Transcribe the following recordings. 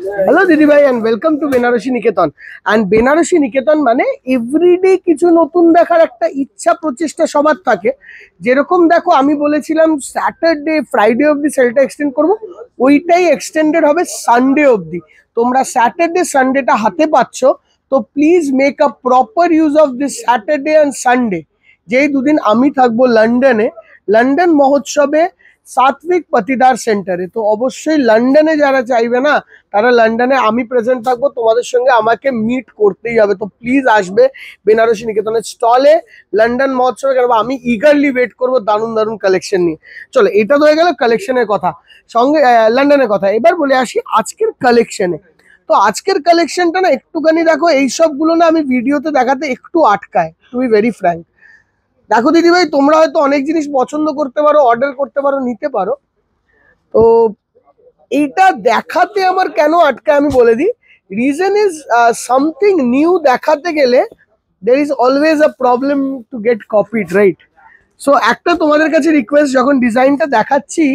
Hello দিদি ভাই and welcome to Banarasi Niketan. And Banarasi Niketan মানে এভরিডে কিছু নতুন দেখার একটা ইচ্ছা প্রচেষ্টা সবার থাকে। যেরকম দেখো আমি বলেছিলাম স্যাটারডে ফ্রাইডে অবধি সেলটা এক্সটেন্ড করব, ওইটাই এক্সটেন্ডেড হবে সানডে অবধি। তোমরা স্যাটারডে সানডেটা হাতে পাচ্ছ, তো please make a proper use of this Saturday and Sunday. যেই দুদিন আমি থাকবো লন্ডনে, লন্ডন মহোৎসবে সাত্বিক পাতিদার সেন্টারে। তো অবশ্যই লন্ডনে যারা চাইবে না, তারা লন্ডনে আমি প্রেজেন্ট থাকবো, তোমাদের সঙ্গে আমাকে মিট করতেই হবে। তো প্লিজ আসবে বেনারসি নিকেতনের স্টলে লন্ডন মহোৎসবে, কারণ আমি ইগারলি ওয়েট করবো দারুণ দারুণ কালেকশন নিয়ে। চলো, এটা তো হয়ে গেল কালেকশনের কথা, সঙ্গে লন্ডনের কথা। এবার বলে আসি আজকের কালেকশনে। তো আজকের কালেকশনটা না একটুখানি দেখো, এই সবগুলো না আমি ভিডিওতে দেখাতে একটু আটকায়, টু বি ভেরি ফ্র্যাঙ্ক। দেখো দিদি ভাই, তোমরা হয়তো অনেক জিনিস পছন্দ করতে পারো, অর্ডার করতে পারো, নিতে পারো। তো এইটা দেখাতে আমার কেন আটকায় আমি বলে দিই। রিজন ইজ সামথিং নিউ দেখাতে গেলে there is always a problem to get copied, right? So একটা তোমাদের কাছে রিকোয়েস্ট, যখন ডিজাইনটা দেখাচ্ছি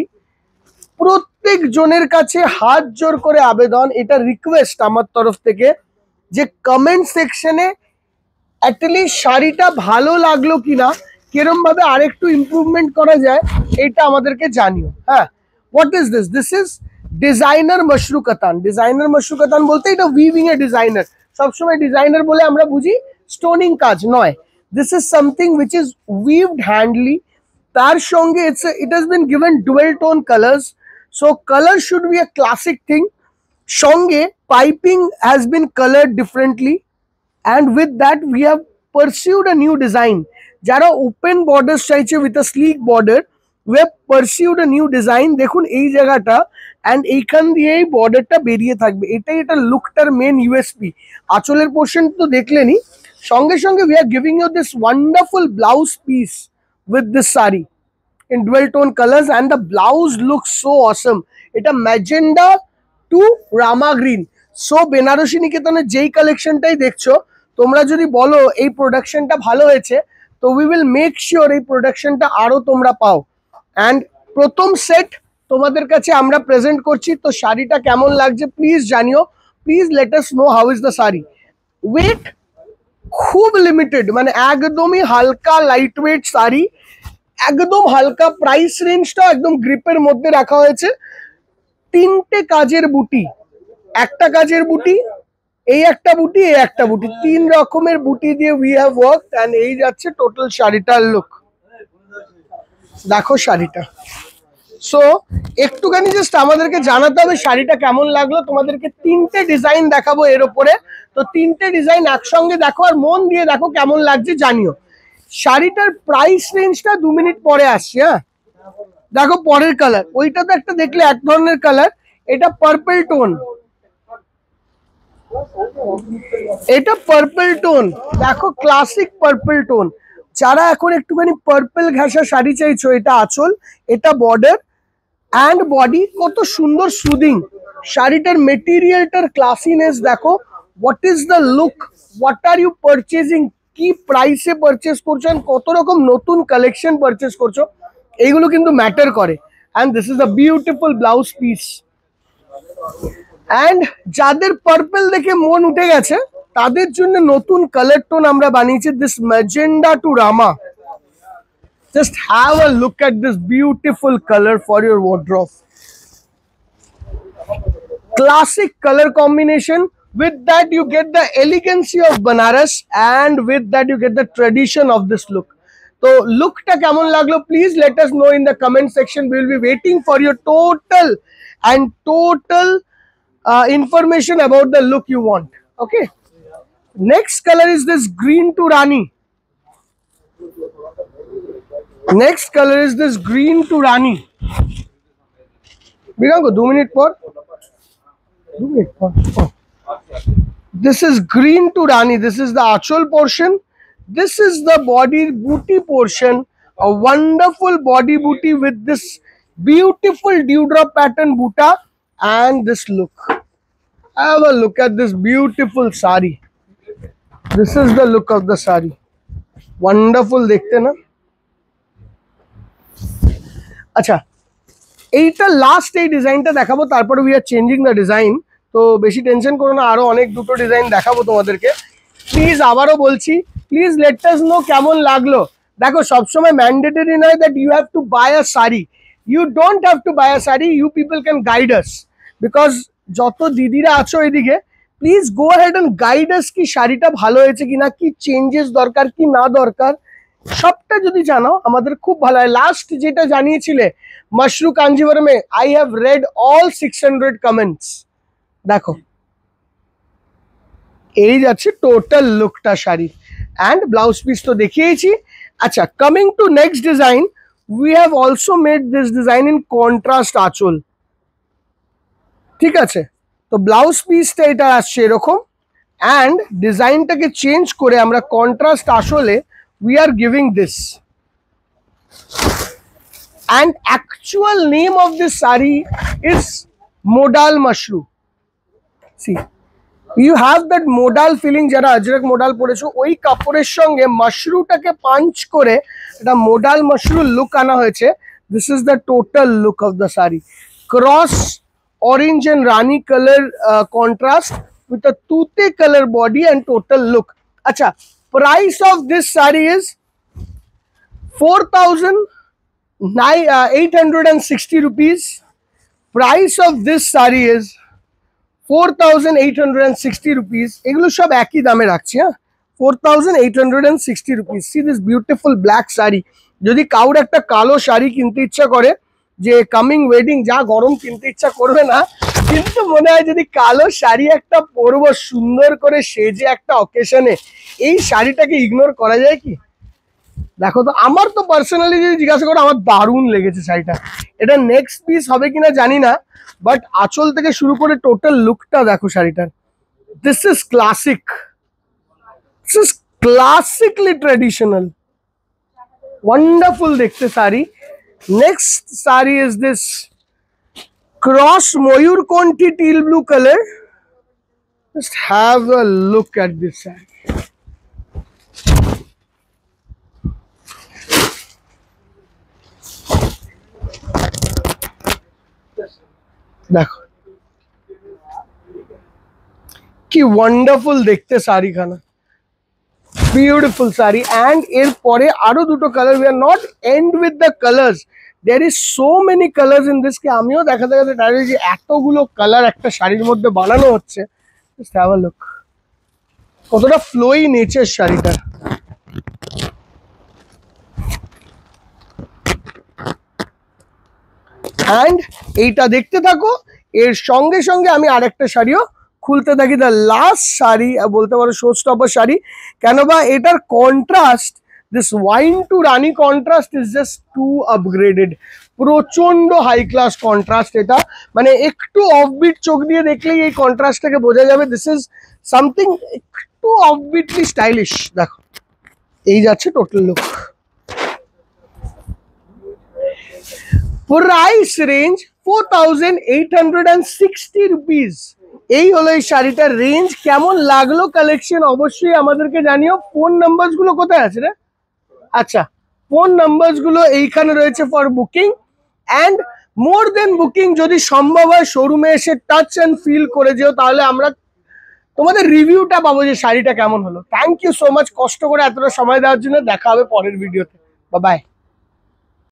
প্রত্যেক জনের কাছে হাত জোর করে আবেদন, এটা রিকোয়েস্ট আমার তরফ থেকে, যে কমেন্ট সেকশনে অ্যাটলিস্ট শাড়িটা ভালো লাগলো কিনা, কিরম ভাবে আরেকটু ইমপ্রুভমেন্ট করা যায়, এটা আমাদেরকে জানিও। হ্যাঁ, what is this? This is designer Mashru Katan. Designer Mashru Katan বলতে এটা উইভিং এ ডিজাইনার। সবসময় ডিজাইনার বলে আমরা বুঝি স্টোনিং কাজ, নয়। This is something which is weaved handly. তার সঙ্গে it has been given dual tone colours, so colour should be a classic thing. সঙ্গে piping has been coloured differently, and with that we have pursued a new design. যারা open border চাইছে with a slick border, we have pursued a new design। দেখুন এই জায়গাটা and এইখান দিয়ে এই বর্ডারটা বেরিয়ে থাকবে, এটাই এটা লুকটার মেন ইউএসপি। আঁচলের পোর্শন তো দেখলেনি, সঙ্গে সঙ্গে we are giving you this wonderful blouse piece with this saree in dual tone colors, and the blouse looks so awesome. এটা magenta to Rama green. So Banarasi নিকেতনের যেই কালেকশনটাই দেখছো, তোমরা যদি বলো এই প্রোডাকশনটা ভালো হয়েছে, তো উই উইল মেক শিওর এই প্রোডাকশনটা আরো তোমরা পাও। অ্যান্ড প্রথম সেট তোমাদের কাছে আমরা প্রেজেন্ট করছি। তো শাড়িটা কেমন লাগছে প্লিজ জানিও, please let us know how is the sari. Weight খুব লিমিটেড, মানে একদমই হালকা লাইট ওয়েট শাড়ি, একদম হালকা। প্রাইস রেঞ্জটা একদম গ্রিপের মধ্যে রাখা হয়েছে। তিনটে কাজের বুটি, একটা কাজের বুটি, এই একটা বুটি, এই একটা বুটি, তিন রকমের বুটি দিয়ে উই হ্যাভ ওয়ার্ক। এন্ড এই যাচ্ছে টোটাল শাড়িটার লুক। দেখো শাড়িটা। সো একটুখানি জাস্ট আমাদেরকে জানাতে হবে শাড়িটা কেমন লাগলো। তোমাদেরকে তিনটে ডিজাইন দেখাবো এর ওপরে, তো তিনটে ডিজাইন একসঙ্গে দেখো আর মন দিয়ে দেখো কেমন লাগছে জানিও। শাড়িটার প্রাইস রেঞ্জটা 2 মিনিট পরে আসছে। হ্যাঁ, দেখো পরের কালার, ওইটা তো একটা দেখলে এক ধরনের কালার, এটা পার্পল টোন, এটা পার্পল টোন। দেখো ক্লাসিক পার্পল টোন। যারা এখন একটুখানি পার্পল ঘাসা শাড়ি চাইছো, এটা আঁচল, এটা বর্ডার অ্যান্ড বডি, কত সুন্দর সুদিং। শাড়িটার মেটেরিয়ালটার ক্লাসিনেস দেখো। What is the look, what are you purchasing, কি প্রাইসে পারচেস করছো, কত রকম নতুন কালেকশন পারচেস করছো, এইগুলো কিন্তু ম্যাটার করে। And this is a beautiful blouse piece. And যাদের পার্পল দেখে মন উঠে গেছে, তাদের জন্য নতুন কালার টোন আমরা বানিয়েছি, this magenta to rama. Just have a look at this beautiful colour for your wardrobe. Classic color combination. With that you get the elegancy of Banaras, and with that you get the tradition of this look. So lookটা কেমন লাগলো please let us know in the comment section. We will be waiting for your total information about the look you want. Okay, next color is this green to rani. Next color is this green to rani. Birango 2 minute por 2 minute por. Oh. This is green to rani. This is the achol portion, this is the body booty portion. A wonderful body booty with this beautiful dewdrop pattern buta and this look. Have a look at this beautiful sari. This is the look of the sari. Wonderful dekhte na. Acha, এইটা last এই ডিজাইনটা দেখাবো, তারপরে we are changing the design. তো বেশি tension করো না, আরো অনেক দুটো ডিজাইন দেখাবো তোমাদেরকে। প্লিজ আবারও বলছি, প্লিজ লেট আস নো কেমন লাগলো। দেখো সবসময় ম্যান্ডেটরি নয় that you have to buy a sari, you don't have to buy a sari, you people can guide us. Because যত দিদিরা আছো এদিকে, please go head and guide us কি শাড়িটা ভালো হয়েছে কিনা, কি চেঞ্জেস দরকার কি না দরকার, সবটা যদি জানাও আমাদের খুব ভালো হয়। লাস্ট যেটা জানিয়েছিলে মাশরু কাঞ্জিভারমে, I have read all 600 comments. দেখো এই যাচ্ছে টোটাল লুকটা শাড়ি, অ্যান্ড ব্লাউজ পিস তো দেখিয়েছি। আচ্ছা, coming to next design, we have also made this design in contrast আঁচল। ঠিক আছে, তো ব্লাউজ পিসটা এটা আসছে এরকম, অ্যান্ড ডিজাইনটাকে চেঞ্জ করে আমরা কন্ট্রাস্ট আসলে we are giving this, and actual name of this sari is modal mashru. See, you have that modal feeling, jara ajrak modal porecho oi kaporer songe mashru take punch kore eta modal mashru look ana hoyeche. This is the total look of the sari, cross orange and rani color contrast with a tute color body and total look. Acha, price of this sari is 4,860 rupees. Price of this sari is 4,860 rupees. এগুলো সব একই দামে রাখছি, হ্যাঁ, 4,860 rupees. See this beautiful black sari. যদি কাউর একটা কালো শাড়ি কিনতে ইচ্ছা করে, যে কামিং ওয়েডিং যা গরম কিনতে ইচ্ছা করবে না, কিন্তু মনে হয় যদি কালো শাড়ি একটা পরবো সুন্দর করে সেজে একটা অকেশনে, এই শাড়িটাকে ইগনোর করা যায় কি? দেখো তো, আমার তো পার্সোনালি যদি জিজ্ঞাসা করো, আমার দারুণ লেগেছে শাড়িটা। এটা নেক্সট পিস হবে কিনা জানি না, বাট আঁচল থেকে শুরু করে টোটাল লুকটা দেখো শাড়িটার। This is classic, this is classically traditional, wonderful দেখতে শাড়ি। Next sari is this cross mayurkanthi teal blue colour. Just have a look at this sari. দেখো কি ওয়ান্ডারফুল দেখতে শাড়িখানা, বিউটিফুল শাড়ি। অ্যান্ড এরপরে আরো দুটো colour, we are not end with the colours, there is so many colours in this, কে আমিও দেখাতে দেখাতে টায়ার্ড, যে এতগুলো কালার একটা শাড়ির মধ্যে বানানো হচ্ছে। জাস্ট হ্যাভ আ লুক, কতটা ফ্লোই নেচার শাড়িটা। অ্যান্ড এইটা দেখতে থাকো, এর সঙ্গে সঙ্গে আমি আরেকটা শাড়িও খুলতে থাকি। দ্য লাস্ট শাড়ি বলতে পারো শো স্টপার শাড়ি, কেন বা এটার contrast, this wine to rani contrast is just too upgraded, প্রচন্ড হাই ক্লাস কন্ট্রাস্ট এটা, মানে একটু অফবিট চোখ দিয়ে দেখলেই এই কন্ট্রাস্টটাকে বোঝা যাবে। দিস ইজ সামথিং একটু অফবিটলি স্টাইলিশ। দেখো এই যাচ্ছে total look. Price range 4,860 rupees। এই হলো এই শাড়িটার রেঞ্জ। কেমন লাগলো কালেকশন অবশ্যই আমাদেরকে জানিও। ফোন নাম্বারস গুলো কোথায় আছে রে? আচ্ছা, ফোন নাম্বারস গুলো এইখানে রয়েছে for booking, and more than booking, যদি সম্ভব হয় শোরুমে এসে টাচ অ্যান্ড ফিল করে যেও, তাহলে আমরা তোমাদের রিভিউটা পাবো যে শাড়িটা কেমন হলো। থ্যাংক ইউ সো মাচ কষ্ট করে এতটা সময় দেওয়ার জন্য। দেখা হবে পরের ভিডিওতে, বাই বাই।